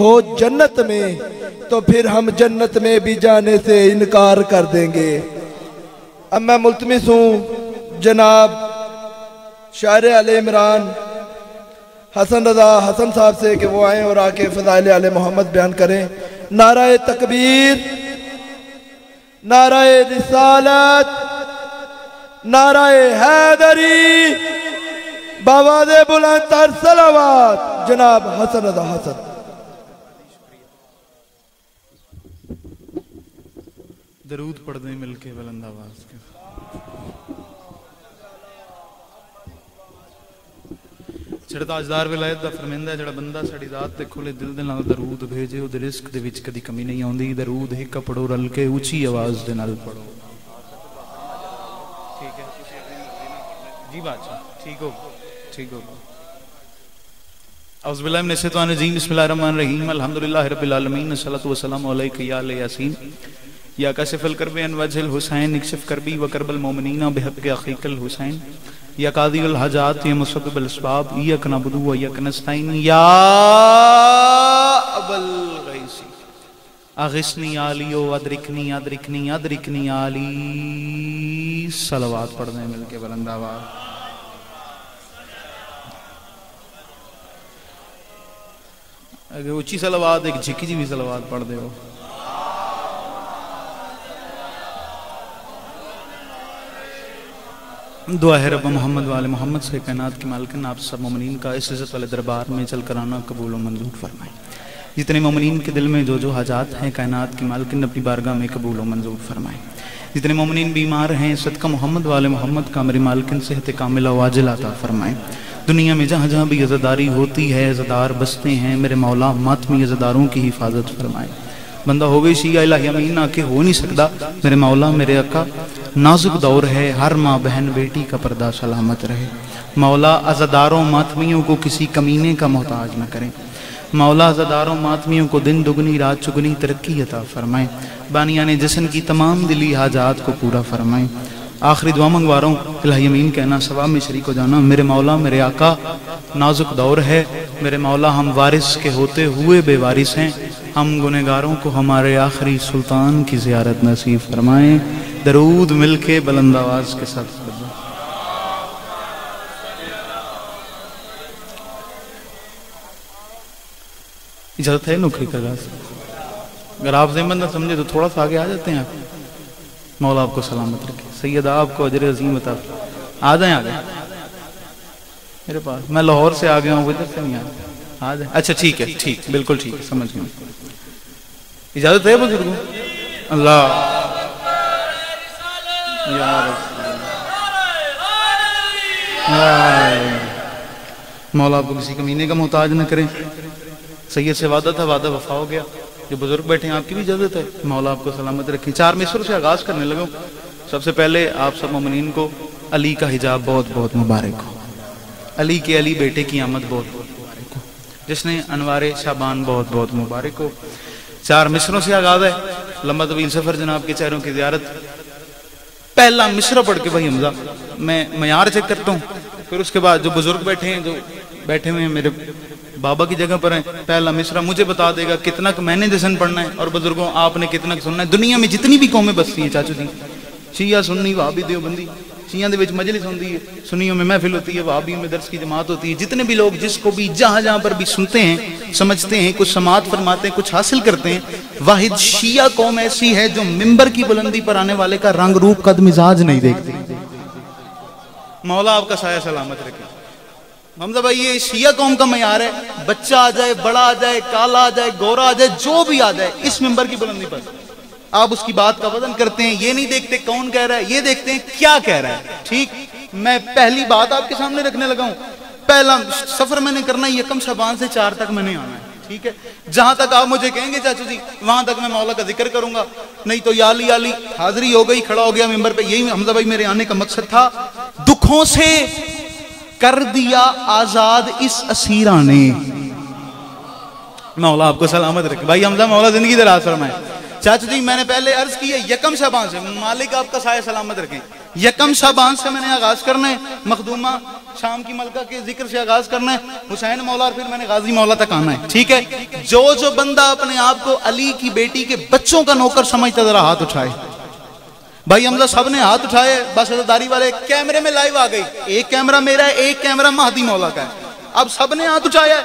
हो जन्नत में तो फिर हम जन्नत में भी जाने से इनकार कर देंगे। अब मैं मुल्तमिस हूँ जनाब शायर आले इमरान हसन रजा हसन साहब से कि वो आए और आके फ़ज़ाइल आले मोहम्मद बयान करें। नाराए तकबीर, नाराए रिसालत, नाराए हैदरी, बावाज़े बुलंद तर सलावत जनाब हसन रजा हसन। दरूद पढ़ दें मिलके बुलंद आवाज के। ਜਿਹੜਾ ਤਾਜਦਾਰ ਵਿਲਾਇਤ ਦਾ ਫਰਮਾਂਦਾ ਜਿਹੜਾ ਬੰਦਾ ਸਾਡੀ ਜ਼ਾਤ ਤੇ ਖੁੱਲੇ ਦਿਲ ਦੇ ਨਾਲ ਦਰੂਦ ਭੇਜੇ ਉਹਦੇ ਰਿਜ਼ਕ ਦੇ ਵਿੱਚ ਕਦੀ ਕਮੀ ਨਹੀਂ ਆਉਂਦੀ। ਦਰੂਦ ਇੱਕ ਪੜੋ ਰਲ ਕੇ ਉੱਚੀ ਆਵਾਜ਼ ਦੇ ਨਾਲ ਪੜੋ। ਠੀਕ ਹੈ ਤੁਸੀਂ ਆਪਣੀ ਮਰਜ਼ੀ ਨਾਲ ਪੜਨਾ ਜੀ ਬਾਦਸ਼ਾਹ। ਠੀਕ ਹੋ ठीक हो। औज़ु बिल्लाहि मिनश शैतानिर रजीम बिस्मिल्लाहिर रहमानिर रहीम अल्हम्दुलिल्लाहि रब्बिल आलमीन अस्सलातु वस्सलामु अलैका या यासीन या काशिफल करबे अन वजहिल हुसैन इक्शिफ करबी व करबल मोमिनीना बिहक़्क़ि अख़ीकल हुसैन या कादिल हाजात या मुसब्बिबुल अस्बाब इय्याक नअबुदु व इय्याक नस्तईन या अबल गैसी अग़िस्नी आलियो अदरिकनी अदरिकनी अदरिकनी आली। सलवात पढ़ने मिलके बुलंद आवाज़। अगर ऊंची सलवात एक झिकी जी भी सलवात पढ़ दे हो। दुआ है रब मोहम्मद वाले मोहम्मद से कायनात की मालिकिन आप सब मोमिनीन का इस इज़्ज़त वाले दरबार में चल कर आना कबूल और मंजूर फरमाए। जितने मोमिनीन के दिल में जो जो हाजात हैं कायनात की मालिकिन अपनी बारगाह में कबूल और मंजूर फरमाए। जितने मोमिनीन बीमार हैं सदका मोहम्मद वाले मोहम्मद का मेरी मालिकिन सेहत कामिला वाजिला अता फरमाए। दुनिया में जहाँ जहाँ भी अज़ादारी होती है अज़ादार बसते हैं मेरे मौला मातमी अज़ादारों की हिफाजत फरमाए। बंदा हो गई शिया इलाही अमीन आके हो नहीं सकता मेरे मौला मेरे अका नाजुक दौर है हर माँ बहन बेटी का पर्दा सलामत रहे। मौला अज़ादारों मातमियों को किसी कमीने का मोहताज न करें। मौला अज़ादारों मातमियों को दिन दुगनी रात चुगनी तरक्की अता फरमाए। बानियाने जिस्म की तमाम दिली हाजात को पूरा फरमाए। आखिरी दुआ मंगवा रहा हूँ इलाही अमीन कहना सवाब में शरीक हो जाना। मेरे मौला मेरे आका नाजुक दौर है मेरे मौला हम वारिस के होते हुए बेवारिस हैं। हम गुनहगारों को हमारे आखिरी सुल्तान की ज़ियारत नसीब फरमाएं। दरूद मिलके बुलंद आवाज के साथ इजाजत है नुखरी का गाज। अगर आप ज़िम्मेदार न समझे तो थोड़ा सा आगे आ जाते हैं आप। मौला आपको सलामत रखे। सैयदा आपको अजर अजीम अता। आ जाए मेरे पास। मैं लाहौर से आ गया हूँ इधर से नहीं आ जाए। अच्छा ठीक है ठीक बिल्कुल ठीक है समझ गया। इजाजत है बुजुर्गों। अल्लाह मौला आपको किसी कमीने का मोहताज न करें। सैयद से वादा था वादा वफा हो गया। जो बुजुर्ग बैठे हैं आपकी भी इजाजत है। मौला आपको सलामत रखें। 4 मिसरों से आगाज करने लगा। सबसे पहले आप सब मोमिनीन को अली का हिजाब बहुत बहुत मुबारक हो। अली के अली बेटे की आमद बहुत बहुत मुबारक हो। जिसने अनवारे शाबान बहुत बहुत मुबारक हो। 4 मिसरों से आगाज है। लंबा तवील सफर जनाब के चेहरों की ज़ियारत। पहला मिसरा पढ़ के भाई हमजा मैं मयार चेक करता हूँ। फिर उसके बाद जो बुजुर्ग बैठे हैं जो बैठे हुए हैं मेरे बाबा की जगह पर है पहला मिसरा मुझे बता देगा कितना मैंने जश्न पढ़ना है और बुजुर्गों आपने कितना सुनना है। दुनिया में जितनी भी कौमें बसती हैं चाचू जी शिया सुन्नी वहाबी देवबंदी शिया दे विच मजलिस होती है सुन्नियों में महफिल होती है वहाबियों में दर्स की जमात होती है। जितने भी लोग जिसको भी जहाँ जहाँ पर भी सुनते हैं समझते हैं कुछ समात फरमाते हैं कुछ हासिल करते हैं। वाहिद शिया कौम ऐसी है जो मिंबर की बुलंदी पर आने वाले का रंग रूप कद मिजाज नहीं देखती। मौला आपका साया सलामत रखे। हमजा भाई ये शिया कौम का मयार है। बच्चा आ जाए बड़ा आ जाए काला आ जाए गोरा आ जाए जो भी आ जाए इस मिंबर की बुलंदी पर आप उसकी बात का वजन करते हैं। ये नहीं देखते कौन कह रहा है ये देखते हैं क्या कह रहा है। ठीक मैं पहली बात आपके सामने रखने लगा हूं। पहला सफर मैंने करना है 1 शबान से 4 तक मैंने आना है। ठीक है जहां तक आप मुझे कहेंगे चाचू जी वहां तक मैं मौला का जिक्र करूंगा। नहीं तो याली याली हाजिरी हो गई खड़ा हो गया मिंबर पे। यही हमजा भाई मेरे आने का मकसद था। दुखों से कर दिया आजाद इस असीरा ने। मौला आपको सलामत रखे। भाई हमजा मौला जिंदगी दराज फरमाए। चाचू जी मैंने पहले अर्ज की है 1 शबान से मालिक आपका साया सलामत रखें। यकम शाबान से मैंने आगाज करना है, मखदूमा शाम की मलका के जिक्र से आगाज करना है, हुसैन मौला और फिर मैंने गाजी मौला तक आना है। ठीक है, जो बंदा अपने आप को अली की बेटी के बच्चों का नौकर समझता जरा हाथ उठाए। भाई हमजा सब ने हाथ उठाए, बस दारी वाले कैमरे में लाइव आ गई, एक कैमरा मेरा है, एक कैमरा महदी मौला का है। अब सबने हाथ उठाया,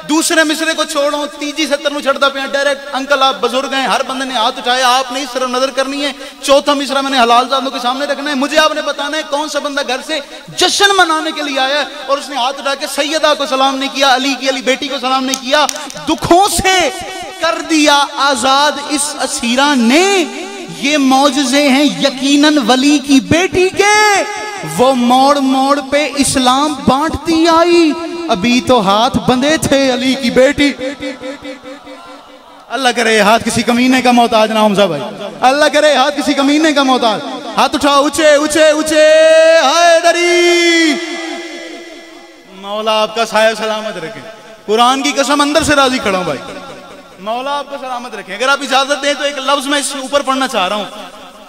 दूसरे मिसरे को छोड़ो, तीजी सत्तर में छड़ता पे डायरेक्ट अंकल आप बुजुर्ग हैं, हर बंदे ने हाथ उठाया, आपने इस तरफ नजर करनी है। चौथा मिसरा मैंने हलाल जादों के सामने रखना है, मुझे आपने बताना है कौन सा बंदा घर से जश्न मनाने के लिए आया है और उसने हाथ उठा के सैयदा को सलाम नहीं किया, अली की अली बेटी को सलाम नहीं किया, दुखों से कर दिया आजाद इस असीरा ने। ये मौजज़े हैं यकीनन वली की बेटी के, वो मोड़ मोड़ पे इस्लाम बांटती आई, अभी तो हाथ बंधे थे अली की बेटी। अल्लाह करे हाथ किसी कमीने का मोहताज ना हमजा भाई, अल्लाह करे हाथ किसी कमीने का मोहताज। हाथ उठाओ ऊंचे ऊंचे ऊंचे, हैदरी मौला आपका साया सलामत रखे, कुरान की कसम अंदर से राजी खड़ा हूं भाई, मौला आपको सलामत रखे। अगर आप इजाजत दें तो एक लफ्ज मैं इससे ऊपर पढ़ना चाह रहा हूं।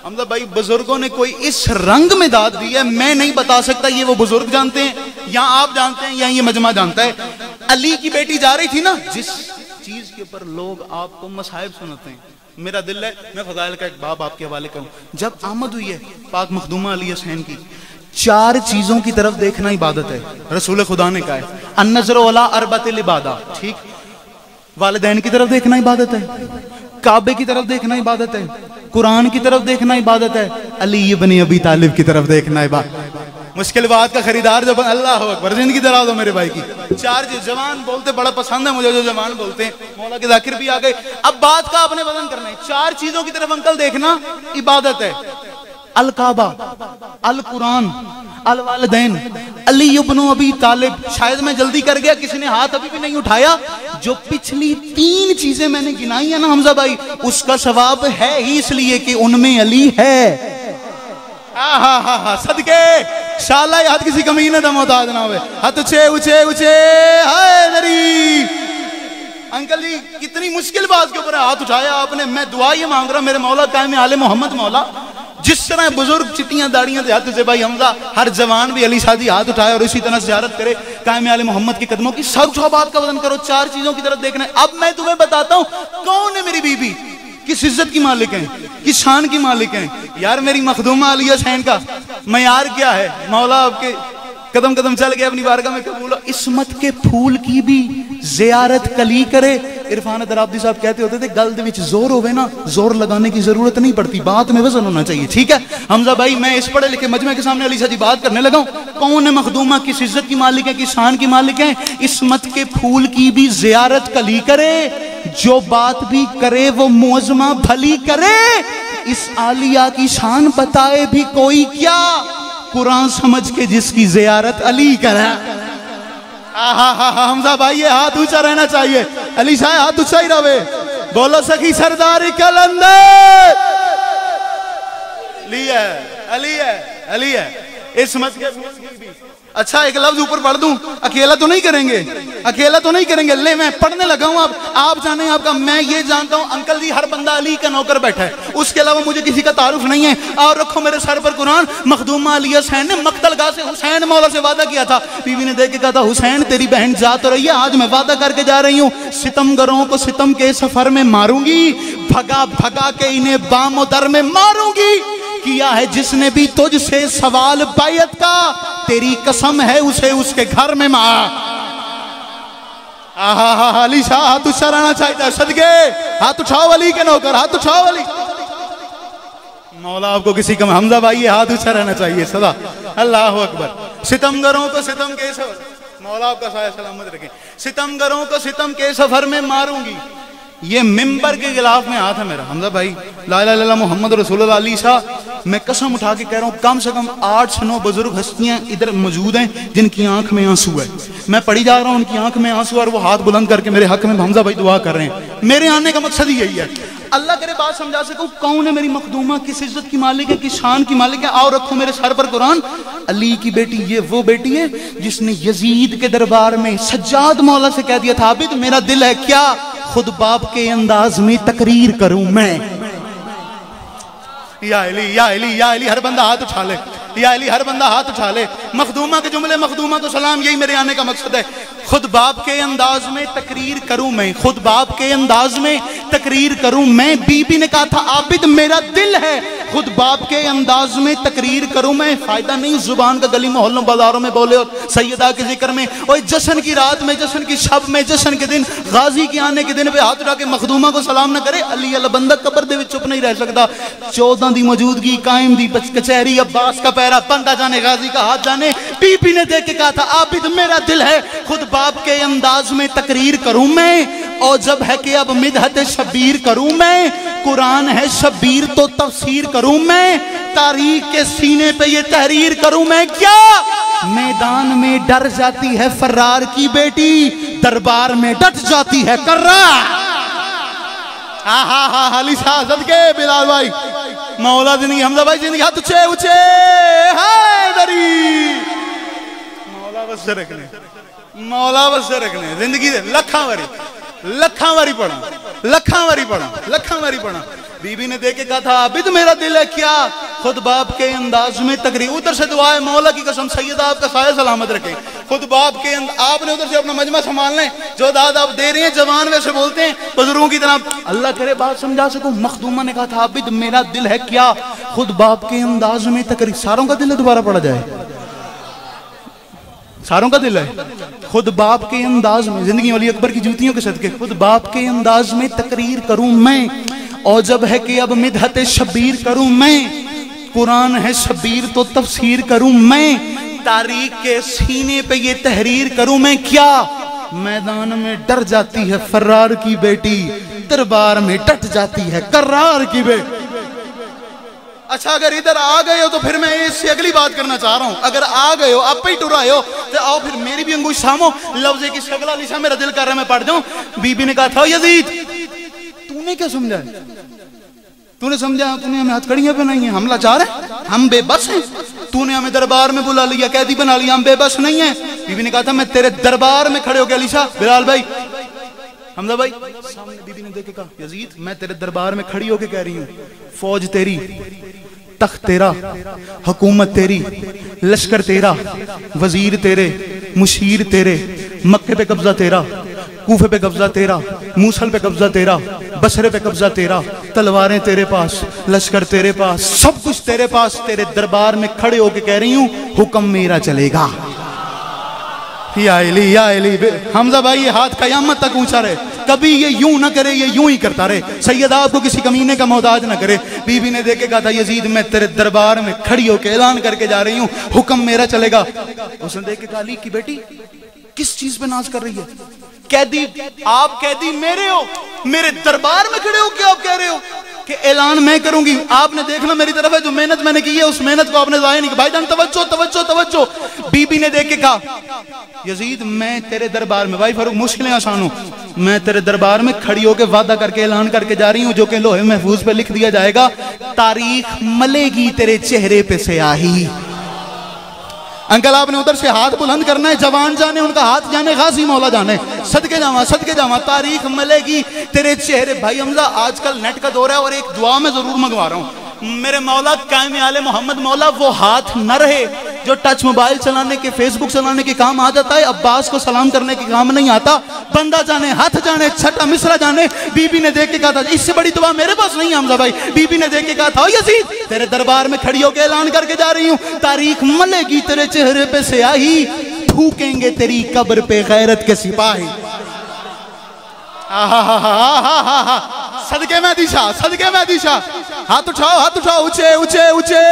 हमजा भाई बुजुर्गों ने कोई इस रंग में दाद दी है, मैं नहीं बता सकता, ये वो बुजुर्ग जानते हैं या आप जानते हैं या ये मजमा जानता है। अली की बेटी जा रही थी ना, जिस चीज के ऊपर लोग आपको मसाइब सुनाते हैं, मेरा दिल है मैं फजाइल का एक बाब आपके हवाले करूं। जब आमद हुई है पाक मखदूमा अली हुसैन की, 4 चीजों की तरफ देखना इबादत है। रसूल खुदा ने कहा है अन्नज़र अला अरबतिल इबादा, ठीक, वालिदैन की तरफ देखना इबादत है, काबे की तरफ देखना इबादत है, कुरान की तरफ देखना इबादत है, अली इब्न अबी तालिब की तरफ देखना इबादत। मुश्किल बात का खरीदार जब अल्लाह अकबर, जिंदगी दरा दो मेरे भाई की। 4 जवान बोलते बड़ा पसंद है मुझे, जो जवान बोलते हैं, मौला के जाकिर भी आ गए। अब बात का आपने वजन करना है, 4 चीजों की तरफ अंकल देखना इबादत है, अल काबा, अल कुरान, अल वालिदैन, अली इब्न अबी तालिब। शायद मैं जल्दी कर गया, किसी ने हाथ अभी भी नहीं उठाया। जो पिछली 3 चीजें मैंने गिनाई है ना हमजा भाई, उसका सवाब है ही इसलिए कि उनमें अली है। सदके शाला हाथ किसी कमीने दा मोहताज ना होवे, हाथ ऊंचे ऊंचे ऊंचे, हैदरी अंकल जी कितनी मुश्किल बात के ऊपर हाथ उठाया आपने। मैं दुआ ये मांग रहा मेरे मौला कायम आले मोहम्मद मौला, जिस तरह बुजुर्ग चिट्टियां दाड़ियां दे हाथ से भाई हमजा, हर जवान भी अली शादी हाथ उठाए और इसी तरह ज़ियारत करे कायम आले मोहम्मद के कदमों की। सब बात का वजन करो, 4 चीजों की तरफ देखना है। अब मैं तुम्हें बताता हूं कौन है मेरी बीबी, किस इज्जत की मालिक है, किस शान की मालिक है। यार मेरी मखदूमा अली हुसैन का मयार क्या है, मौला आपके कदम कदम चल के अपनी बारगाह में कबूल। इस्मत के फूल की भी ज़ियारत कली करे। इरफान दराबदी साहब कहते होते थे गल्द विच जोर होवे ना, जोर लगाने की जरूरत नहीं पड़ती, बात में वजन होना चाहिए। ठीक है हमजा भाई, मैं इस पढ़े लिखे मजमे के सामने अली साहब बात करने लगा हूं। कौन है मखदूमा, किस इज्जत की मालिक है, किस शान की मालिक है। इस्मत के फूल की भी ज़ियारत कली करे, जो बात भी करे वो मोजमा भली करे। इस आलिया की शान बताए भी कोई क्या, कुरान समझ के जिसकी ज़ियारत अली करे। हमजा भाई ये हाथ ऊंचा रहना चाहिए, अली शाह हाथ ऊंचा ही रहे। बोलो सखी सरदार कलंदर, अली है, अली है, अली है। इस्मत के भी अच्छा एक लफ्ज ऊपर पढ़ दूं, अकेला तो नहीं करेंगे, अकेला तो नहीं करेंगे। ले मैं पढ़ने लगा हूं, आप जाने आपका, मैं ये जानता हूं अंकल जी हर बंदा अली का नौकर बैठा है, उसके अलावा मुझे किसी का तारुफ नहीं है। और रखो मेरे सर पर कुरान, मखदूमा अली हुसैन ने मक्तलगाह से हुसैन मौला से वादा किया था। बीवी ने देख के कहा था हुसैन तेरी बहन जा तो रही है, आज मैं वादा करके जा रही हूँ, सितमगरों को सितम के सफर में मारूंगी, भगा भगा के इन्हें बामोदर में मारूंगी। किया है जिसने भी तुझसे सवाल बैयत का, तेरी कसम है उसे उसके घर में मार। अली शाह हाथ ऊंचा रहना चाहिए, सदके हाथ उठाओ अली के नौकर, हाथ उठाओ अली। मौला आपको किसी कम, हमजा भाई ये हाथ ऊंचा रहना चाहिए सदा। अल्लाह अकबर। सितमगरों को सितम के सफर, मौला आपका साया सलामत रखे। सितमगरों को सितम के सफर में मारूंगी, ये मिंबर के खिलाफ में हाथ है मेरा। हमजा भाई ला इलाहा इल्लल्लाह मोहम्मद रसूलुल्लाह। अली शाह मैं कसम उठा के कह रहा हूँ, कम से कम 8 से 9 बुजुर्ग हस्तियां इधर मौजूद हैं जिनकी आंख में आंसू है। मैं पढ़ी जा रहा हूँ, उनकी आंख में आंसू, और वो हाथ बुलंद करके मेरे हक में हमजा भाई दुआ कर रहे हैं। मेरे आने का मकसद ही यही है, अल्लाह करे बात समझा सकूं कौन है मेरी मखदूमा, किस इज्जत की मालिक है, किस शान की मालिक है। आओ रखो मेरे सर पर कुरान। अली की बेटी ये वो बेटी है जिसने यजीद के दरबार में सज्जाद मौला से कह दिया था, आबिद मेरा दिल है क्या खुद बाप के अंदाज में तकरीर करूं मैं। या अली, या अली, या अली, हर बंदा हाथ उठा ले। या अली हर बंदा हाथ उठा ले। मखदूमा के जुमले, मखदूमा को सलाम, यही मेरे आने का मकसद है। खुद बाप के अंदाज में तकरीर करूं मैं, खुद बाप के अंदाज में तकरीर करूं मैं। बीबी ने कहा था आबिद मेरा दिल है, खुद बाप के अंदाज में तकरीर करूं मैं। फायदा नहीं जुबान का गली मोहल्लों बाजारों में बोले और सैयदा के जिक्र में, और जश्न की रात में, जश्न की शब में, जश्न के दिन, गाजी के आने के दिन पे हाथ उठा के मखदूमा को सलाम ना करे। अली अल्लाह बंदा कब्र दे विच चुप नहीं रह सकता। 14 दी मौजूदगी कायम दी कचहरी, अब्बास का पैरा, बंदा जाने गाजी का हाथ जाने। बीबी ने देख के कहा था आबिद मेरा दिल है, खुद बाप के अंदाज में तकरीर करूं मैं। और जब है कि अब मिदहत शबीर करूं मैं, कुरान है शबीर तो तफसीर करूं मैं। तारीख के सीने पे ये तहरीर करूं मैं। क्या मैदान में डर जाती है फर्रार की बेटी, दरबार में डट जाती है कर्रार। अली शाह सदके बिलाल भाई, मौला जिंदगी, हमजा भाई जिंदगी, हाथ ऊंचे ऊंचे, हाय दरी मौला बस रखने, मौला बस रखने जिंदगी दे लखा वारी पढ़ा, लखा वारी पढ़ा। बीबी ने देख के कहा था आबिद मेरा दिल है क्या, खुद बाप के अंदाज में तकरीर। उधर से दुआ है मौला की कसम सैयदा आपका साया सलामत रखे। खुद बाप के आपने उधर से अपना मजमा संभाल लें, जो दाद आप दे रहे हैं जवान वैसे बोलते हैं बुजुर्गों की तरह, अल्लाह करे बात समझा सकूं। मखदूमा ने कहा था आबिद मेरा दिल है क्या, खुद बाप के अंदाज में तकरीर। सारों का दिल है, दोबारा पढ़ा जाए, सारों का दिल है। खुद बाप के अंदाज में, जिंदगी वाली अकबर की जूतियों के सदके, खुद बाप के अंदाज में तकरीर करूं मैं। और जब है कि अब मिदहत शबीर करूं मैं, कुरान है शबीर तो तफसीर करूं मैं। तारीख के सीने पे ये तहरीर करूं मैं। क्या मैदान में डर जाती है फर्रार की बेटी, दरबार में डट जाती है कर्रार की बेटी। अच्छा अगर इधर आ गए हो तो फिर मैं इससे अगली बात करना चाह रहा हूं। अगर आ गए हो, आप ही टुराए हो, तो आओ फिर मेरी भी अंगूठी सामो, लफ्ज़े की शगला लिसा, मेरा दिल कर रहा है मैं पढ़ जाऊं। बीबी ने कहा था यजीद तूने क्या समझा, तूने समझा, तूने हमें हथकड़ियां पहनाई हैं, हम लाचार हैं, हम बेबस हैं। तूने हमें दरबार में बुला लिया, कैदी बना लिया, हम बेबस नहीं है। बीबी ने कहा था मैं तेरे दरबार में खड़े हो गया। अलीशा, बिलाल भाई, हमजा भाई, सामने बीबी ने देख के कहा यजीद मैं तेरे दरबार में खड़ी होके कह रही हूँ, फौज तेरी, तख्त तेरा, हुकूमत तेरी, लश्कर तेरा, वजीर तेरे, मुशीर तेरे, मक्के पे कब्जा तेरा, कूफे पे कब्जा तेरा, मूसल पे कब्जा तेरा, बसरे पे कब्जा तेरा, तलवारें तेरे पास, लश्कर तेरे पास, सब कुछ तेरे पास। तेरे दरबार में खड़े होके कह रही हूँ हुक्म मेरा चलेगा। या इली हमजा भाई ये हाथ कयामत तक ऊंचा रहे, कभी ये यूं ना करे, ये यूं ही करता रहे। सैयदा आपको किसी कमीने का मोहताज ना करे। बीबी ने देख के कहा था यजीद मैं तेरे दरबार में खड़ी होकर ऐलान करके जा रही हूँ हुक्म मेरा चलेगा। उसने देख के कहा अली की बेटी किस चीज पे नाज कर रही है, कैदी आप कैदी मेरे हो, मेरे दरबार में खड़े हो के आप कह रहे हो कि ऐलान मैं करूंगी। आपने देखना मेरी तरफ है, जो मेहनत मैंने की है उस मेहनत को आपने जाया नहीं। भाईजान तवज्जो तवज्जो तवज्जो। बीबी ने देख के कहा यजीद मैं तेरे दरबार में, भाई फारूक मुश्किलें आसान हो, मैं तेरे दरबार में खड़ी होकर वादा करके ऐलान करके जा रही हूं जो कि लोहे महफूज पे लिख दिया जाएगा, तारीख मलेगी तेरे चेहरे पे स्याही। अंकल आपने उधर से हाथ बुलंद करना है, जवान जाने उनका हाथ जाने, गाजी मौला जाने, सदके जावा, तारीख मलेगी तेरे चेहरे। भाई हमजा आजकल नेट का दौर है और एक दुआ में जरूर मंगवा रहा हूँ, मेरे मौला कायम आले मोहम्मद मौला वो हाथ न रहे जो टच मोबाइल चलाने के, फेसबुक चलाने के काम आ जाता है, अब्बास को सलाम करने के काम नहीं आता। बंदा जाने, हाथ जाने, छठा मिसरा जाने। बीबी ने देख के कहा था इससे बड़ी दुआ मेरे पास नहीं है हमजा भाई। बीबी ने देख के कहा था यजीद तेरे दरबार में खड़ी होकर ऐलान करके जा रही हूँ, तारीख मलेगी तेरे चेहरे पे स्याही, थूकेंगे तेरी कब्र पे गैरत के सिपाही। सदके में दिशा, सदके में दिशा। हाथ उठाओ ऊंचे ऊंचे ऊंचे।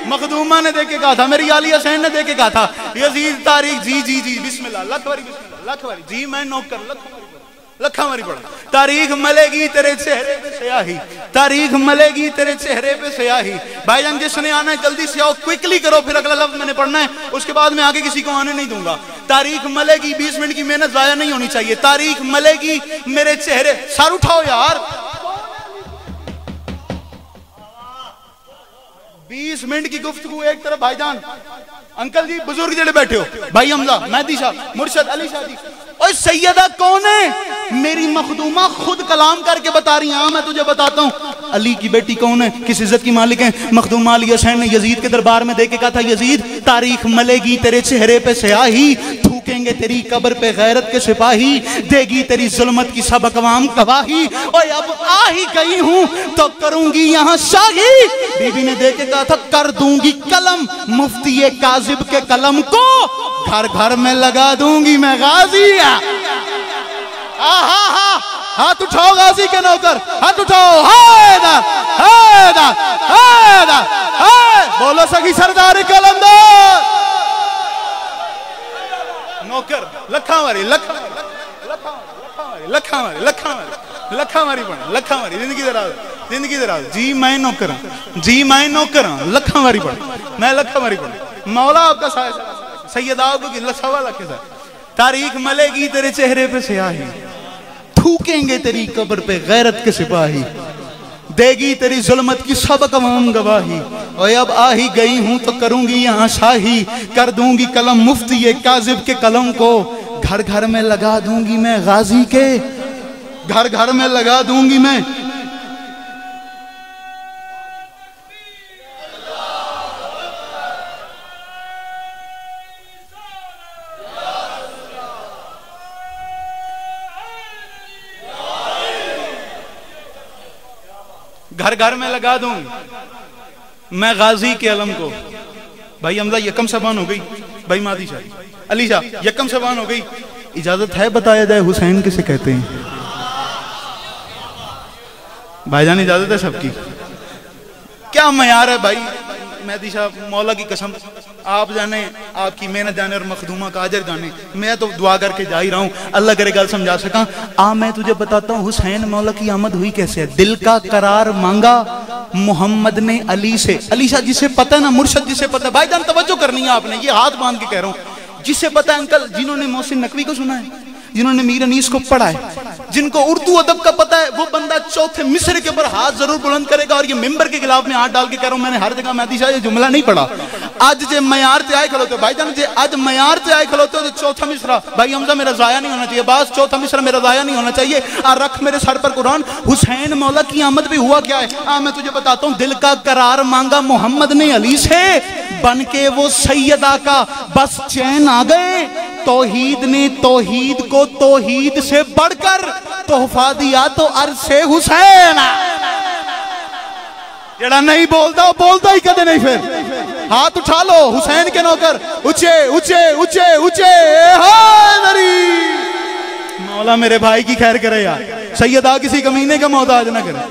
मखदूमा ने देख के कहा था, मेरी आलिया हुसैन ने देख के कहा था यजीद तारीख जी जी जी बिस्मिल्लाह लखवारी बिस्मिल्लाह लखवारी जी मैं नोक कर लखा मारी पड़ा। तारीख मलेगी तेरे चेहरे पे स्याही, तारीख मलेगी तेरे चेहरे पे स्याही। भाईजान जिसने आना है जल्दी से आओ, क्विकली करो, फिर अगला लफ्ज मैंने पढ़ना है, उसके बाद मैं आगे किसी को आने नहीं दूंगा। तारीख मलेगी, 20 मिनट की मेहनत जाया नहीं होनी चाहिए। तारीख मलेगी मेरे चेहरे, सर उठाओ यार, 20 मिनट की गुफ्तगू एक तरफ। भाईजान अंकल जी बुजुर्ग जेड़े बैठे हो, भाई हमजा, मेहदी शाह, मुर्शद अली शाह जी, और सैयदा कौन है? मेरी मखदूमा खुद कलाम करके बता रही है। मैं तुझे बताता हूँ अली की बेटी कौन है, किस इज्जत की मालिक है। मखदूमा अली हुसैन ने यजीद के दरबार में देके कहा था, यजीद तारीख मलेगी तेरे चेहरे पे स्याही, थूकेंगे तेरी कब्र पे गैरत के सिपाही, देगी तेरी जुल्मत की सब अकवाम गवाही, और अब आ ही गई हूं तो करूंगी यहाँ शाही। बीबी ने देके कहा था, कर दूंगी कलम मुफ्ती काजिब के कलम को, घर घर में लगा दूंगी मैं गाजिया। हाथ उठाओ गाजी के नौकर, हाथ उठाओ। बोलो सगी सरदार कलंदर नौकर लखा मारी लखा मारी पढ़ लखा मारी जिंदगी दराज जी मैं नौकर जी मैं नौकर लखा मारी पढ़ मैं लखा मारी पढ़। मौला आपका सैयदा आपको सवा लाख के साथ तारीख मलेगी तेरे चेहरे पे स्याही, थूकेंगे तेरी कब्र पे गैरत के सिपाही, देगी तेरी जुल्मत की सब कवाम गवाही, और अब आ ही गई हूं तो करूंगी यहाँ शाही, कर दूंगी कलम मुफ्ती काजिब के कलम को, घर घर में लगा दूंगी मैं गाजी के, घर घर में लगा दूंगी मैं। घर घर में लगा दूं मैं गाजी के अलम को। भाई हमजा यकम सबान हो गई, भाई मादी शाह अली शाह यकम सबान हो गई। इजाजत है बताया जाए हुसैन किसे कहते हैं? भाईजान इजाजत है सबकी? क्या मयार है भाई? मेहदी शाह मौला की कसम आप जाने, आपकी मेहनत जाने और मखदूमा का अजर जाने। मैं तो दुआ करके जा ही रहा हूँ, अल्लाह करे गल समझा सका। मैं तुझे बताता हूँ हुसैन मौला की आमद हुई कैसे है। दिल का करार मांगा मोहम्मद ने अली से। अली शाह जिसे पता है ना, मुर्शद जिसे पता है, भाईजान तवज्जो करनी है आपने, ये हाथ बांध के कह रहा हूँ, जिसे पता है अंकल, जिन्होंने मोहसिन नकवी को सुना है, जिन्होंने मीर अनीस को पढ़ा है, जिनको उर्दू अदब का पता है, वो बंदा चौथे मिसरे के ऊपर हाथ जरूर बुलंद करेगा। और ये मिंबर के खिलाफ में हाथ डाल के कह रहा हूं, मैंने हर जगह मेहदी शाह ये जुमला नहीं पढ़ा। आज जे मयार ते आए खलोते भाईजान, जे आज मयार ते आए खलोते तो चौथा मिसरा भाई हमजा मेरा जाया नहीं होना चाहिए, बस चौथा मिसरा मेरा जाया नहीं होना चाहिए। और रख मेरे सर पर कुरान। हुसैन मौला की आमद भी हुआ क्या है मैं तुझे बताता हूँ। दिल का करार मांगा मोहम्मद ने अली से, बन के वो सैयदा का बस चैन आ गए। तौहीद ने तौहीद को तौहीद से बढ़कर तोहफा दिया तो अरसे हुसैन। जड़ा नहीं बोलता वो बोलता ही कदे नहीं। फिर हाथ उठा लो हुसैन के नौकर, ऊंचे ऊंचे ऊंचे ऊंचे। मौला मेरे भाई की खैर करे यार, सैयदा किसी कमीने का मोहताज ना करे।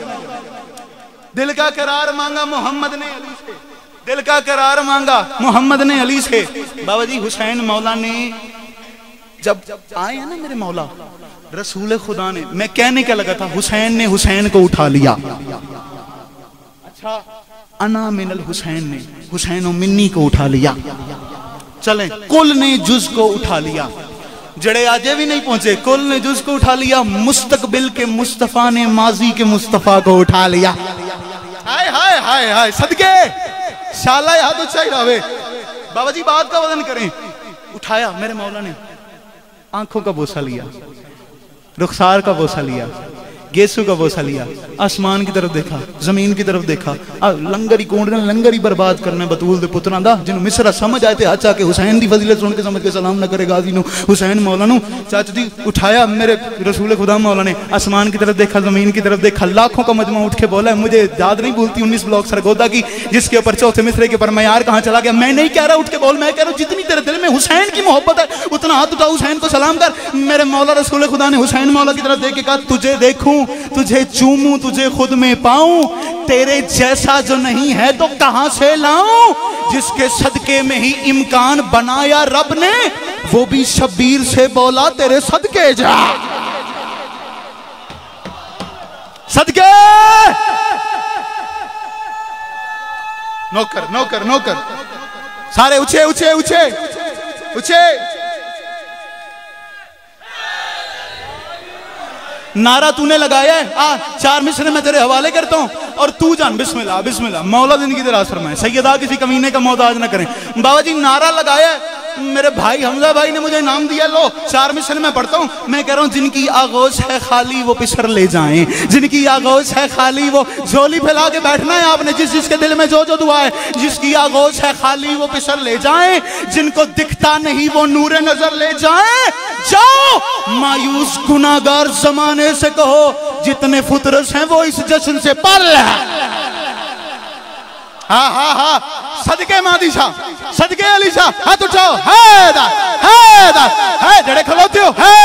दिल का करार मांगा मोहम्मद ने अली से, दिल का करार मांगा मोहम्मद ने अली से। बाबा जी हुसैन मौला ने जब आए हैं ना मेरे मौला रसूल खुदा ने, मैं कहने का लगा था हुसैन ने हुसैन को उठा लिया। अच्छा अना मिनल हुसैन ने हुसैन और मिन्नी को उठा लिया। चलें कुल ने जुज को उठा लिया, जड़े आजे भी नहीं पहुंचे, कुल ने जुज को उठा लिया। मुस्तकबिल के मुस्तफा ने माजी के मुस्तफा को उठा लिया। हाय हाय हाय हाय सदके शाला याद अच्छा ही रहे। बाबा जी बात का वजन करें। उठाया मेरे मौला ने, आंखों का बोसा लिया, रुखसार का बोसा लिया, गेसू का बोसा लिया, आसमान की तरफ देखा, जमीन की तरफ देखा। लंगर ही कोंडना, लंगर ही बर्बाद करना बतूल दे पुत्रा दा जिन्होंने मिसरा समझ आए थे। अच्छा के हुसैन दी फजीलत सुन के समझ के सलाम ना करे गाजी नु हुसैन मौला नु। चाचा जी उठाया मेरे रसूल खुदा मौला ने, आसमान की तरफ देखा, जमीन की तरफ देखा। लाखों का मजमा उठ के बोला, मुझे याद नहीं भूलती 19 ब्लॉक सरगोदा की, जिसके ऊपर चौथे मिसरे के ऊपर मैं यार कहाँ चला गया। मैं नहीं कह रहा उठ के बोल, मैं कह रहा हूँ जितनी तेरे दिल में हुसैन की मोहब्बत है उतना हाथ उठा, हुसैन को सलाम कर। मेरे मौला रसूल खुदा ने हुसैन मौला की तरफ देख के कहा, तुझे देखूं, तुझे चूमूं, तुझे खुद में पाऊं, तेरे जैसा जो नहीं है तो कहां से लाऊं। जिसके सदके में ही इम्कान बनाया रब ने, वो भी शब्बीर से बोला तेरे सदके जा। सदके नौकर नौकर नौकर सारे ऊंचे ऊंचे ऊंचे ऊंचे। नारा तूने लगाया है, 4 मिसरे मैं तेरे हवाले करता हूं और तू जान। बिस्मिल्लाह बिस्मिल्लाह। मौला जिंदगी दराज फरमाए, सैयदा किसी कमीने का मोहताज ना करें। बाबा जी नारा लगाया है, मेरे भाई हमजा भाई ने मुझे इनाम दिया, लो 4 मिसल में पढ़ता हूँ। मैं कह रहा हूँ जिनकी आगोश है खाली वो पिसर ले जाएं, जिनकी आगोश है खाली वो झोली फैला के बैठना है आपने, जिस जिसके दिल में जो जो दुआ है, जिसकी आगोश है खाली वो पिसर ले जाएं, जिनको दिखता नहीं वो नूरे नजर ले जाएं। जाओ मायूस गुनाहगार जमाने से कहो जितने फुतरस हैं वो इस जश्न से पढ़ ले। हाँ हाँ हाँ, सदके मादी शाह, सदके अली शाह, हाथ उठाओ, है दा, है दा, है जड़े खलोते हो, है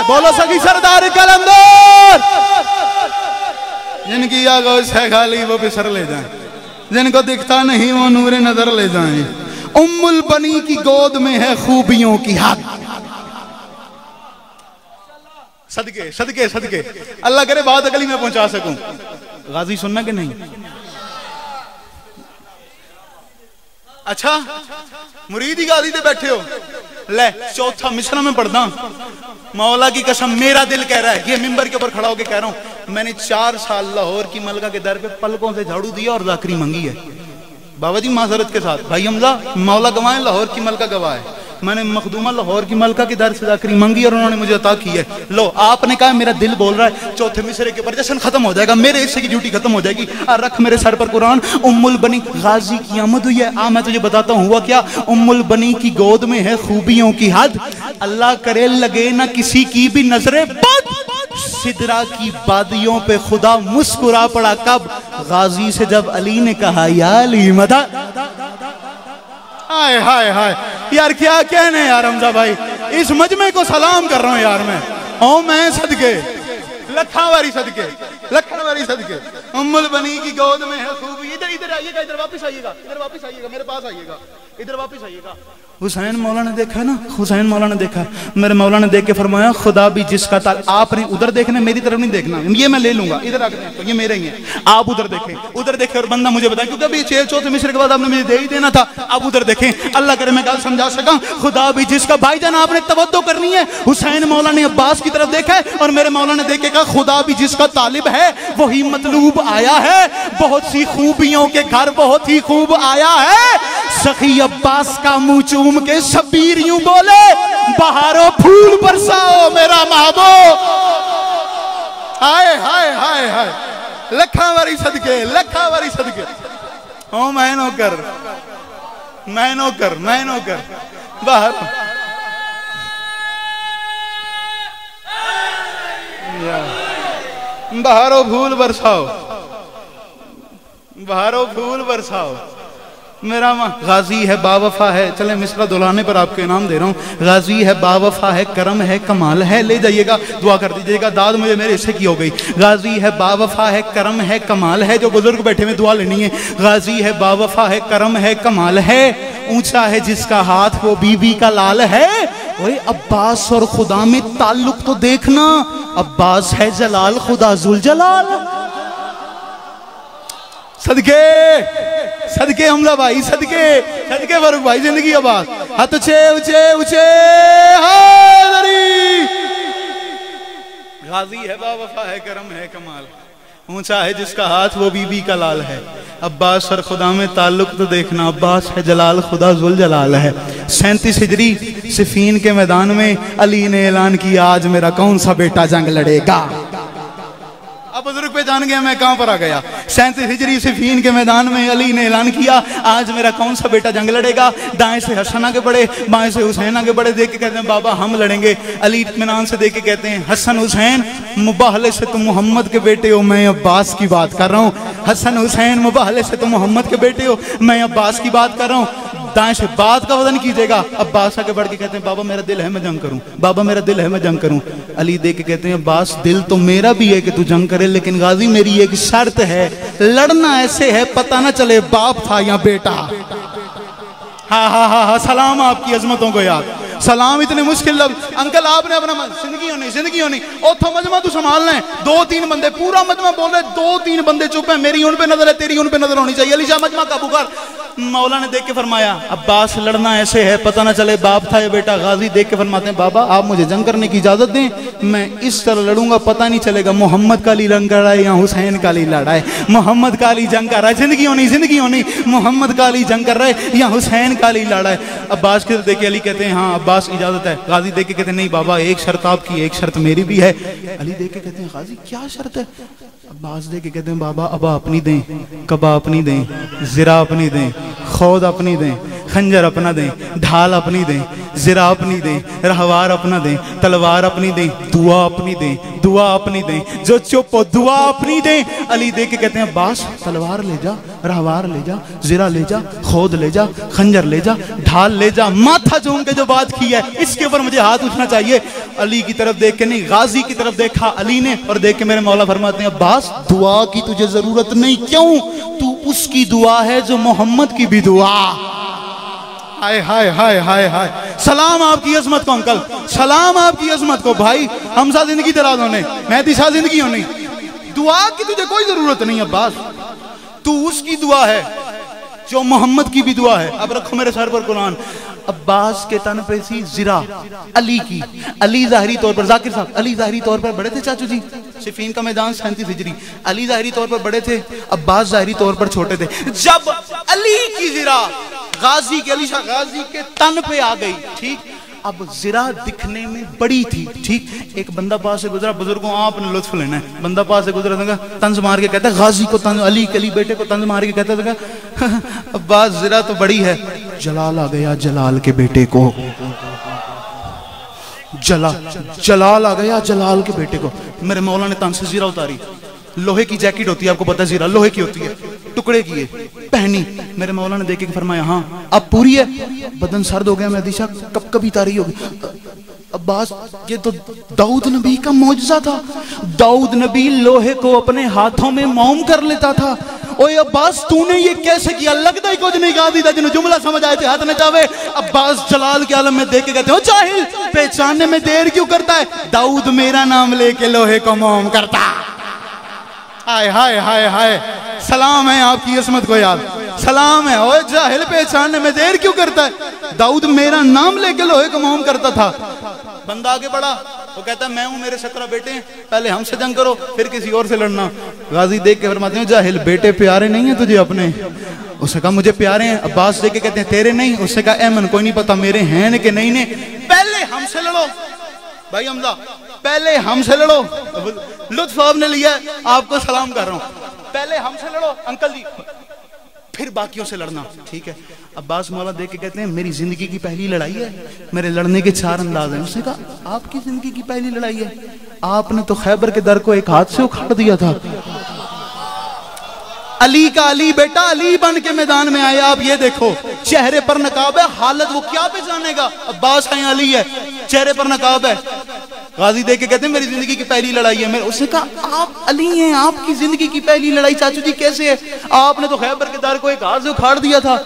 बोलो सगी सरदार कलंदर। जिनकी आगोश है खाली वो पिसर ले जाएं, जिनको दिखता नहीं वो नूरे नजर ले जाएं। उम्मुल बनी की गोद में है खूबियों की हक। सदके सदके सदके, अल्लाह करे बात अगली में पहुंचा सकूं। गाजी सुनना कि नहीं? अच्छा मुरीद ही गाजी पे बैठे हो, ले चौथा मिसरा में पढ़ता। मौला की कसम मेरा दिल कह रहा है, ये मिंबर के ऊपर खड़ा होकर कह रहा हूं, मैंने 4 साल लाहौर की मलका के दर पे पलकों से झाड़ू दिया और जाकरी मंगी है बाबा जी माजरत के साथ। भाई हमजा मौला गवाह है, लाहौर की मलका गवाह है, मैंने मखदूमा लाहौर की मलका की दर से जाकरी मंगी और उन्होंने मुझे अता की है। लो आपने कहा मेरा दिल बोल रहा है, चौथे मिसरे के ऊपर जश्न खत्म हो जाएगा, मेरे हिस्से की ड्यूटी खत्म हो जाएगी, रख मेरे सर पर कुरान। उम्मुल बनी गाजी की आमद हुई है। मैं तुझे बताता हूँ हुआ क्या। उम्मुल बनी की गोद में है खूबियों की हद, अल्लाह करे लगे ना किसी की भी नजरे बद। सिदरा की बादियों पे खुदा मुस्कुरा पड़ा कब, गाजी से जब अली ने कहा या अली मदा। हाय हाय हाय यार क्या कहने यार हमजा भाई, इस मजमे को सलाम कर रहा हूं यार मैं सदके लखावारी सदके, लखावारी सदके। उम्मुल बनी की गोद में है खूबी। इधर इधर आइएगा, इधर वापस आइएगा, इधर वापस आइएगा, मेरे पास आइएगा, इधर वापस आइएगा। हुसैन मौला ने देखा ना, हुसैन मौला ने देखा, मेरे मौला ने देख के फरमाया खुदा भी जिसका ताल। आपने उधर देखना, मेरी तरफ नहीं देखना, ये मैं ले लूंगा, इधर आकर तो ये मेरे ही हैं, आप उधर देखें, उधर देखें और बंदा मुझे बताए, क्योंकि अभी 6 चौथे मिसरे के बाद आपने मुझे दे ही देना था। आप उधर देखें, अल्लाह करे मैं गल समझा सका। खुदा भी जिसका, भाईजान आपने तवज्जो करनी है। हुसैन मौला ने अब्बास की तरफ देखा है और मेरे मौला ने देख के कहा खुदा भी जिसका तालिब है वही मतलूब आया है, बहुत सी खूबियों के घर बहुत ही खूब आया है। सखी अब्बास का मुंह चूम के शबीर यूं बोले बहारों फूल बरसाओ मेरा महबूब। हाय हाय हाय हाय, लखावारी सदके, लखावारी सदके। ओ मैं नौकर, मैं नौकर, मैं नौकर, बाहर बहारो फूल बरसाओ, बहारो फूल बरसाओ मेरा माँ। गाजी है बावफा है, चले मिसरा दुलाने पर आपको इनाम दे रहा हूँ। गाजी है बावफा है, करम है कमाल है, ले जाइएगा दुआ कर दीजिएगा, दाद मुझे मेरे हिस्से की हो गई। गाजी है बावफा है, करम है कमाल है, जो बुजुर्ग बैठे में दुआ लेनी है। गाजी है बावफा है, करम है कमाल है, ऊंचा है जिसका हाथ वो बीबी का लाल है। ओए अब्बास और खुदा में ताल्लुक तो देखना, अब्बास है जलाल खुदा जुल जलाल। सदके सदके हमजा भाई, सदके सदके फरूक भाई, जिंदगी आबाद। हाथ ऊंचे ऊंचे ऊंचे, गाजी है बावफा है, करम है कमाल, ऊंचा है जिसका हाथ वो बीबी का लाल है। अब्बास और खुदा में ताल्लुक तो देखना, अब्बास है जलाल खुदा जुल जलाल है। 37 हिजरी सिफीन के मैदान में अली ने ऐलान किया आज मेरा कौन सा बेटा जंग लड़ेगा। अब बुजुर्ग पे जान गया मैं कहां पर आ गया। 37 हिजरी सिफीन के मैदान में अली ने ऐलान किया आज मेरा कौन सा बेटा जंग लड़ेगा। दाएं से हसन आगे बढ़े, बाएं से हुसैन आगे बढ़े, देख के कहते हैं बाबा हम लड़ेंगे। अली इत्मीनान से देख के कहते हैं हसन हुसैन मुबाहले से तुम मोहम्मद के बेटे हो, मैं अब्बास की बात कर रहा हूँ। हसन हुसैन मुबाहले से तुम मोहम्मद के बेटे हो, मैं अब्बास की बात कर रहा हूँ। दाएं से बात का वजन कीजिएगा। अब्बास आगे बढ़ के कहते हैं बाबा मेरा दिल है मैं जंग करूं, बाबा मेरा दिल है मैं जंग करूं। अली देख के कहते हैं अब्बास दिल तो मेरा भी है कि तू जंग करे, लेकिन गाजी मेरी एक शर्त है, लड़ना ऐसे है पता ना चले बाप था या बेटा। हाँ हाँ हाँ हाँ, सलाम आपकी अजमतों को याद, सलाम। इतने मुश्किल लफ्ज़ अंकल आपने अपना जिंदगी होनी ओथो मजमा तू संभालना है। 2-3 बंदे पूरा मजमा बोल रहे, 2-3 बंदे चुप है, मेरी उन पे नजर है, तेरी उन पे नजर होनी चाहिए। अली शाह मजमा काबू कर, मौला ने देख के फरमाया अब्बास लड़ना ऐसे है पता ना चले बाप था या बेटा। गाजी देख के फरमाते हैं बाबा आप मुझे जंग करने की इजाजत दें, मैं इस तरह लड़ूंगा पता नहीं चलेगा मोहम्मद का अली रंग कर रहा है या हुसैन का अली लड़ा है, मोहम्मद का अली जंग कर रहा है, जिंदगी होनी मोहम्मद का अली जंग कर रहा है या हुसैन का अली लड़ा है। अब्बास के देख के अली कहते हैं हाँ अब्बास इजाजत है। गाजी देख के कहते हैं नहीं बाबा एक शर्त आपकी एक शर्त मेरी भी है। अली देख के कहते हैं गाजी क्या शर्त है? अब्बास देख के कहते हैं बाबा अबा अपनी दें, कबा अपनी दें, जिरा अपनी दें, खौद अपनी दें, खंजर अपना दें, ढाल अपनी दें, जिरा अपनी दें, रहवार अपना दें, तलवार अपनी दें, दुआ अपनी दें, दुआ अपनी दें, जो चुप हो दुआ अपनी दें। अली देख के कहते हैं अब्बास तलवार ले जा, रहवार ले जा, जिरा ले जा, खौद ले जा, खंजर ले जा, ढाल ले जा। माथा झूम के जो बात की है इसके ऊपर मुझे हाथ उठना चाहिए। अली की तरफ देख के नहीं गाजी की तरफ देखा अली ने और देख के मेरे मौला फरमाते हैं अब्बास दुआ की तुझे जरूरत नहीं, क्यों? तू उसकी दुआ है जो मोहम्मद की भी दुआ। हाय हाय हाय हाय हाय, सलाम आपकी अजमत को अंकल, सलाम आपकी अजमत को भाई। हमसा जिंदगी दराज होने, मेहदी शाह जिंदगी होने, दुआ की तुझे कोई जरूरत नहीं अब्बास, तू उसकी दुआ है जो मोहम्मद की भी दुआ है। अब रखो मेरे सर पर कुरान। अब्बास के तन पे सी जिरा अली की। अली जाहिरी तौर पर जाकिर साहब अली जाहिरी तौर पर बड़े थे चाचू जी, सिफीन का मैदान 37 हिजरी। अली जाहिरी तौर पर बड़े थे, अब्बास जाहिरी तौर पर छोटे थे। जब अली की जिरा गाजी के अली शाह गाजी के तन पे आ गई, ठीक, अब जिरा दिखने में बड़ी थी, ठीक। एक बंदा पास से गुजरा, बुजुर्गों आपने लुत्फ लेना है, बंदा पास से गुजरा था, तंज मार के कहता है गाजी को तंज, अली के अली बेटे को तंज मार के कहता था अब्बास जिरा तो बड़ी है। जलाल आ गया जलाल के बेटे को, जलाल आ गया जलाल के बेटे को। मेरे मौला ने तन से जीरा उतारी, लोहे की जैकेट होती है आपको पता है, जीरा लोहे की होती है, टुकड़े की है, पहनी। मेरे मौला ने देख के फरमाया हाँ अब पूरी है। बदन सर्द हो गया, मैं दिशा कब कभी तारी होगी। अब्बास ये तो दाऊद नबी का मौजज़ा था, दाऊद नबी लोहे को अपने हाथों में मौम कर लेता था। ओए अब्बास तूने ये कैसे किया? लगता ही कुछ नहीं गादी था जिन्हें जुमला समझ आए थे हाथ न जावे। अब्बास जलाल के आलम में देख के कहते हो जाहिल पहचानने में देर क्यों करता है? दाऊद मेरा नाम लेके लोहे को मौम करता। हाय हाय हाय हाय, सलाम है आपकी इसमत को यार, सलाम है। ओए जाहिल पहचानने में देर क्यों करता है? दाऊद मेरा नाम लेके लोहे को मौम करता था। बंदा आगे बढ़ा, वो कहता है मैं हूं, मेरे 17 बेटे हैं, पहले हमसे जंग करो फिर किसी और से लड़ना। गाजी देख के फरमाते हैं जाहिल बेटे प्यारे नहीं है तुझे अपने? उसने कहा मुझे प्यारे हैं। अब्बास देख के कहते हैं तेरे नहीं? उसने कहा एमन कोई नहीं पता मेरे हैं कि नहीं ने, पहले हमसे लड़ो भाई हमजा, पहले हमसे लड़ो। लुत्फ साहब ने लिया, आपको सलाम कर रहा हूं, पहले हमसे लड़ो अंकल जी, फिर बाकियों से लड़ना, ठीक है। अब्बास मौला देख के कहते हैं मेरी जिंदगी की पहली लड़ाई है, मेरे लड़ने के 4 अंदाज हैं। उसने कहा आपकी जिंदगी की पहली लड़ाई है? आपने तो खैबर के दर को एक हाथ से उखाड़ दिया था। अली का अली बेटा अली बन के मैदान में आया। आप ये देखो चेहरे पर नकाब है, हालत वो क्या पहचानेगा? अब्बास है अली है, चेहरे पर नकाब है। गाजी देख के कहते हैं मेरी जिंदगी की पहली लड़ाई है। मैं उसने कहा आप अली हैं, आपकी जिंदगी की पहली लड़ाई चाचू जी कैसे है? आपने तो खैबर के दार को एक हाथ से उखाड़ दिया था,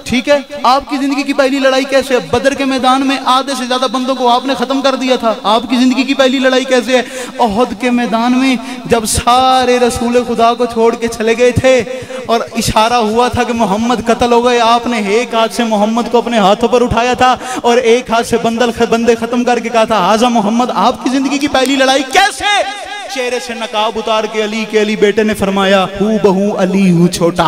ठीक है, आपकी जिंदगी की पहली लड़ाई कैसे है? बदर के मैदान में आधे से ज्यादा बंदों को आपने खत्म कर दिया था, आपकी जिंदगी की पहली लड़ाई कैसे है? ओहद के मैदान में जब सारे रसूल खुदा को छोड़ के चले गए थे और इशारा हुआ था कि मोहम्मद कत्ल हो गए, आपने एक हाथ से मोहम्मद को अपने हाथों पर उठाया था और एक हाथ से बंदे खत्म करके कहा था हाजा मोहम्मद। आपकी जिंदगी की पहली लड़ाई कैसे? चेहरे से नकाब उतार के अली के अली बेटे ने फरमाया हूँ बहू अली हूँ छोटा,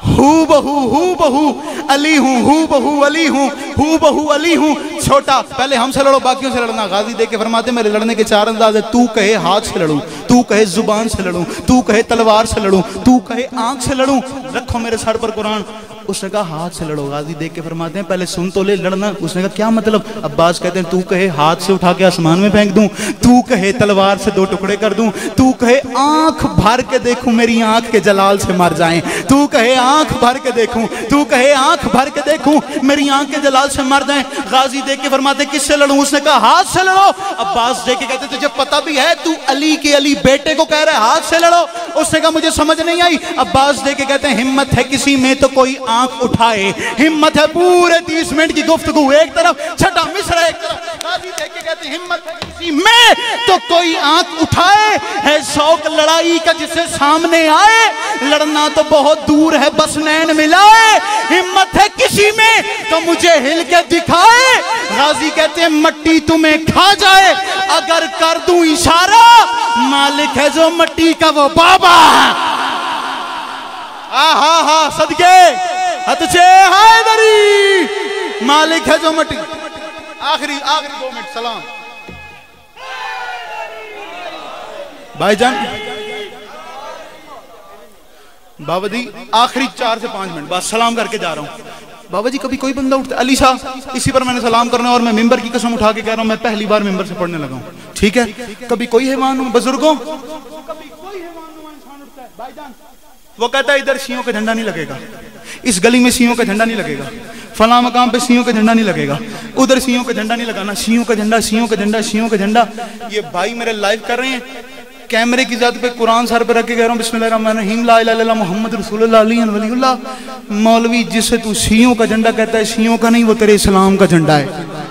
हूँ बहू अली हूँ बहू अली हूँ बहू अली हूँ छोटा। पहले हमसे लड़ो बाकियों से लड़ना। गाजी देख के फरमाते मेरे लड़ने के 4 अंदाज है। तू कहे हाथ से लड़ूं, तू कहे जुबान से लड़ूं, तू कहे तलवार से लड़ूं, तू कहे आंख से लड़ूं। रखो मेरे सर पर कुरान। उसने कहा हाथ से लड़ो। गाजी देख के फरमाते हैं पहले सुन तो ले लड़ना। उसने कहा क्या मतलब? अब्बास कहते हैं तू कहे हाथ से उठा के आसमान में फेंक दूं, तू कहे तलवार से 2 टुकड़े कर दूं, तू कहे आंख भर के देखूं मेरी आंख के जलाल से मर जाएं, तू कहे आंख भर के देखूं, तू कहे आंख भर के देखूं मेरी आंख के जलाल से मर जाएं। गाजी देख के फरमाते किससे लड़ूं? उसने कहा हाथ से लड़ो। अब्बास देख के कहते तुझे पता भी है तू अली के अली बेटे को कह रहा है हाथ से लड़ो? उसने कहा मुझे समझ नहीं आई। अब्बास देख के कहते हैं हिम्मत है किसी में तो कोई आंख उठाए, हिम्मत है पूरे 30 मिनट की गुफ्तगू एक तरफ, छठा मिसरा एक तरफ। देख के कहते हिम्मत है किसी में तो कोई आंख उठाए, है शौक लड़ाई का जिसे सामने आए, लड़ना तो बहुत दूर है बस नैन मिलाए, हिम्मत है किसी में तो मुझे हिल के दिखाए, गाजी कहते हैं मट्टी तुम्हें खा जाए अगर कर दूं इशारा, मालिक है जो मट्टी का वो बाबा। हा सदके हतचे हैदरी, मालिक है जो मट्टी। आखिरी 2 मिनट सलाम भाईजान। बाबा जी आखिरी 4 से 5 मिनट बस सलाम करके जा रहा हूँ। बाबा जी कभी कोई बंदा उठता, अली शाह इसी पर मैंने सलाम करना और मैं मिंबर की कसम उठा के कह रहा हूँ, मैं पहली बार मिंबर से पढ़ने लगा हूँ, ठीक है। कभी कोई हैवान बुजुर्गों, कभी कोई हैवान इंसान उठता है भाईजान, वो कहता है इधर शियों का झंडा नहीं लगेगा, इस गली में शियों का झंडा नहीं लगेगा, फला मकाम पे शियों का झंडा नहीं लगेगा, उधर शियों का झंडा नहीं लगाना, शियों का झंडा, शियों का झंडा, शियों का झंडा। ये भाई मेरे लाइव कर रहे हैं, कैमरे की जात पे कुरान सर पे रख के कह रहा हूँ बिस्मिल्लाहिर्रहमानिर्रहीम ला इलाहा इल्लल्लाह मुहम्मद रसूलुल्लाह अली वलीउल्लाह। मौलवी जिसे तू शियों का झंडा कहता है, शियों का नहीं, वो तेरे इस्लाम का झंडा है।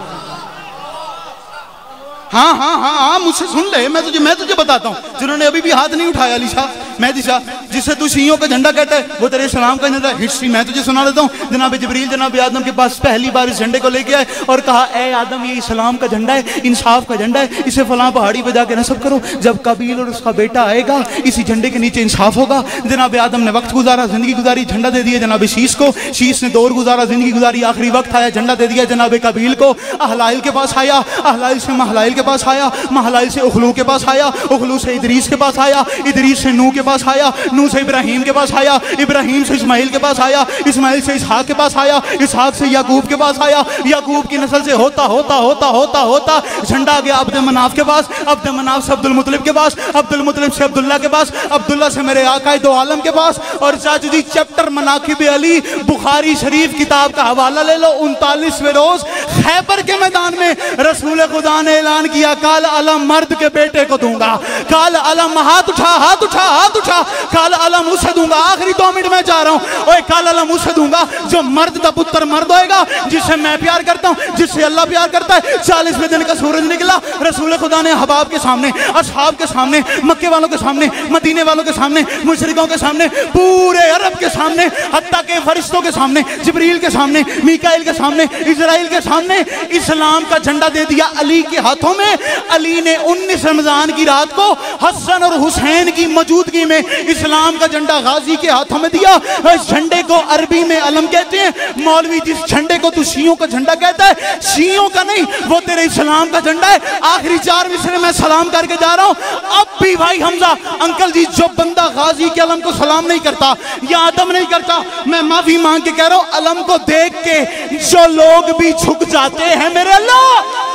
हाँ मुझसे सुन ले, मैं तुझे बताता हूँ, जिन्होंने अभी भी हाथ नहीं उठाया अली शाह, मेहदी शाह, जिसे तू शियों का झंडा कहता है वो तेरे इस्लाम का झंडा है। हिस्ट्री मैं तुझे सुना देता हूँ। जनाब जिब्रील जनाब आदम के पास पहली बार इस झंडे को लेके आए और कहा ए आदम ये इस्लाम का झंडा है, इंसाफ का झंडा है, इसे फलां पहाड़ी पे जाके नस्ब करो, जब कबील और उसका बेटा आएगा इसी झंडे के नीचे इंसाफ होगा। जनाब आदम ने वक्त गुजारा, जिंदगी गुजारी, झंडा दे दिया जनाब शीश को, शीश ने दौर गुजारा, जिंदगी गुजारी, आखिरी वक्त आया, झंडा दे दिया जनाब कबील को। अहलाइल के पास आया, अहलाइल से महलाइल के पास आया, महलाइल से उखलू के पास आया, उखलू से इदरीस के पास आया, इदरीस से नूह के पास आया, नूह से इब्राहिम के पास आया, इब्राहिम से इस्माइल के पास आया, इस्माइल से इसहाक के पास आया, इसहाक से याकूब के पास आया, याकूब की नस्ल से होता होता होता होता होता झंडा गया अब्द मनाफ के पास, अब्द मनाफ से अब्दुल मुतलिब के पास, अब्दुल मुतलिब से अब्दुल्ला के पास, अब्दुल्ला से मेरे आका दो आलम के पास। और चाचू जी चैप्टर मनाकिब अली बुखारी शरीफ किताब का हवाला ले लो, 39वें रोज खैबर के मैदान में रसूल खुदा ने ऐलान किया काल अलम मर्द के बेटे को दूंगा, काल अलम हाथ उठा हाथ उठा हाथ उठा, काल अलम उसे दूंगा। आखिरी 2 मिनट में जा रहा हूं, ओए काल अलम उसे दूंगा जो मर्द का पुत्र मर्द होएगा, जिससे मैं प्यार करता हूं, जिससे अल्लाह प्यार करता है। 40वें दिन का सूरज निकला, रसूल खुदा ने हबाब के सामने, असहाब के सामने, मक्के वालों के सामने, मदीने वालों के सामने, मुशरिकों के सामने, पूरे अरब के सामने, हत्ता के फरिश्तों के सामने, जिब्रील के सामने, मीकाइल के सामने, इजराइल के सामने इस्लाम का झंडा दे दिया अली के हाथों में। अली ने 19 रमजान की रात को हसन और हुसैन की मौजूदगी में इस्लाम का झंडा गाजी के हाथों में दिया। इस झंडे को अरबी में अलम कहते हैं। मौलवी जिस झंडे को तू शियों का झंडा कहता है, शियों का नहीं, वो तेरे इस्लाम का झंडा है। आखिरी 4 मिसरे मैं सलाम करके जा रहा हूं। अब भी भाई हमजा अंकल जी, जो बंदा गाजी के अलम को सलाम नहीं करता या आदम नहीं करता, मैं माफी मांग के कह रहा हूं, अलम को देख के जो लोग भी झुक जाते हैं मेरे अल्लाह,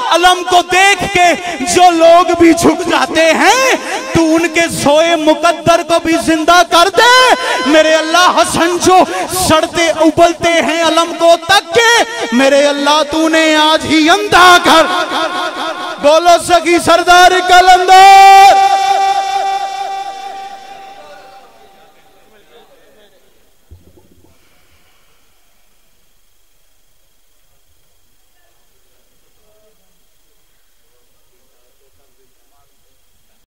अलम को देख के जो लोग भी झुक जाते हैं, तू उनके सोए मुकद्दर को भी जिंदा कर दे मेरे अल्लाह। हसन जो सड़ते उबलते हैं अलम को तक के मेरे अल्लाह, तूने आज ही अंधा कर। बोलो सखी सरदार कलंदर।